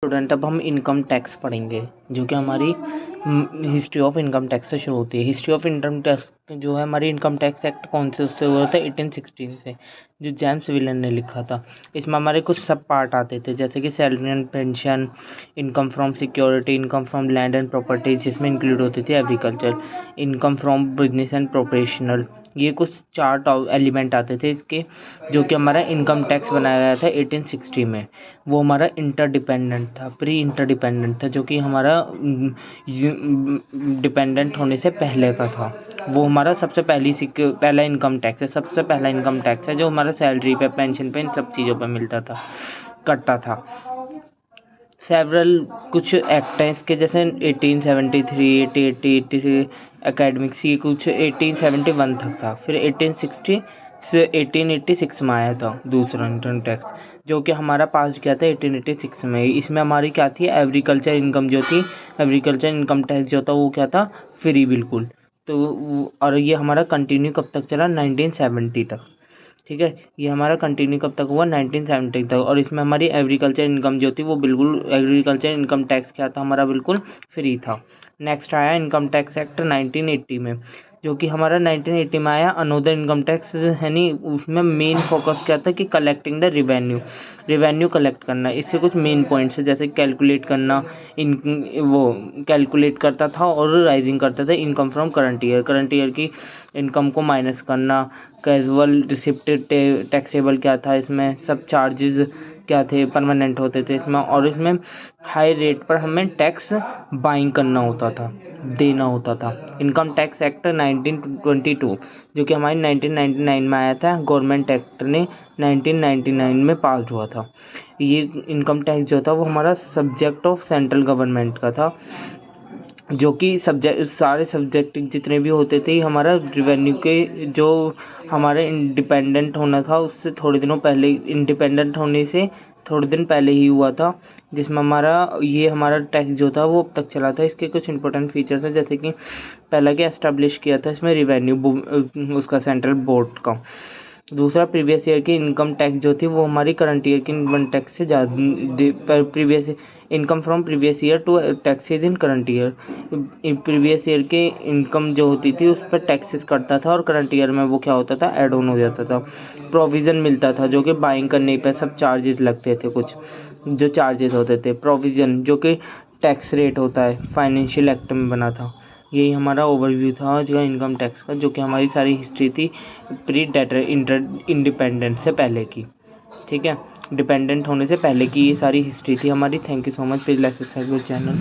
Student, अब हम income tax पढ़ेंगे, जो कि हमारी हिस्ट्री ऑफ इनकम टैक्स से शुरू होती है। हिस्ट्री ऑफ इनकम टैक्स जो है हमारी इनकम टैक्स एक्ट कौन से उससे हुआ था, 1816 से, जो जेम्स विलन ने लिखा था। इसमें हमारे कुछ सब पार्ट आते थे, जैसे कि salary and pension, income from security, income from land and properties, जिसमें इंक्लूड होती थी agriculture, income from business and professional. ये कुछ 4 एलिमेंट आते थे इसके, जो कि हमारा इनकम टैक्स बनाया गया था 1860 में। वो हमारा इंटरडिपेंडेंट था, प्री इंटरडिपेंडेंट था, जो कि हमारा डिपेंडेंट होने से पहले का था। वो हमारा सबसे पहला इनकम टैक्स है, सबसे पहला इनकम टैक्स है जो हमारा सैलरी पे, पेंशन पे, इन सब चीज़ों पे मिलता था, कटता था। सेवरल कुछ एक्ट हैं इसके, जैसे 1873, 1880, 83 एकेडमिक्स, ये कुछ 1871 तक था। फिर 1860 से 1886 में आया था दूसरा इनकम टैक्स, जो कि हमारा पास किया था 1886 में। इसमें हमारी क्या थी, एग्रीकल्चर इनकम जो थी, एग्रीकल्चर इनकम टैक्स जो था वो क्या था, फ्री बिल्कुल। तो और ये हमारा कंटिन्यू कब तक चला, 1970 तक। ठीक है, ये हमारा कंटिन्यू कब तक हुआ, 1970 तक। और इसमें हमारी एग्रीकल्चर इनकम जो थी वो बिल्कुल, एग्रीकल्चर इनकम टैक्स क्या था हमारा, बिल्कुल फ्री था। नेक्स्ट आया इनकम टैक्स एक्ट 1980 में, जो कि हमारा 1980 में आया। अनोदर इनकम टैक्स है नहीं, उसमें मेन फोकस क्या था कि कलेक्टिंग द रिवेन्यू कलेक्ट करना। इससे कुछ मेन पॉइंट्स है, जैसे कैलकुलेट करना, इन वो कैलकुलेट करता था और राइजिंग करता था इनकम फ्रॉम करंट ईयर की इनकम को माइनस करना। कैजुअल रिसिप्ट टैक्सेबल क्या था, इसमें सब चार्जेस क्या थे, परमानेंट होते थे इसमें। और इसमें हाई रेट पर हमें टैक्स बाइंग करना होता था, देना होता था। इनकम टैक्स एक्ट 1922, जो कि हमारी 1999 में आया था, गवर्नमेंट एक्ट ने 1999 में पास हुआ था। ये इनकम टैक्स जो था वो हमारा सब्जेक्ट ऑफ सेंट्रल गवर्नमेंट का था, जो कि सारे सब्जेक्ट जितने भी होते थे हमारा रेवेन्यू के, जो हमारे इंडिपेंडेंट होना था उससे थोड़े दिनों पहले, इंडिपेंडेंट होने से थोड़े दिन पहले ही हुआ था। जिसमें हमारा टैक्स जो था वो अब तक चला था। इसके कुछ इंपॉर्टेंट फीचर्स हैं, जैसे कि पहला क्या एस्टेब्लिश किया था इसमें रेवेन्यू उसका सेंट्रल बोर्ड का। दूसरा, प्रीवियस ईयर की इनकम टैक्स जो थी वो हमारी करंट ईयर की इनकम टैक्स से ज़्यादा, previous income from previous year to taxes in current year. Previous year के इनकम जो होती थी उस पर टैक्सेस कटता था, और करंट ईयर में वो क्या होता था, ऐड ऑन हो जाता था। प्रोविज़न मिलता था, जो कि बाइंग करने पे सब चार्जेस लगते थे, कुछ जो चार्जेस होते थे। प्रोविज़न जो कि टैक्स रेट होता है, फाइनेंशियल एक्ट में बना था। यही हमारा ओवरव्यू था जो इनकम टैक्स का, जो कि हमारी सारी हिस्ट्री थी प्री इंडिपेंडेंस से पहले की। ठीक है, डिपेंडेंट होने से पहले की ये सारी हिस्ट्री थी हमारी। Thank you so much, please like subscribe channel.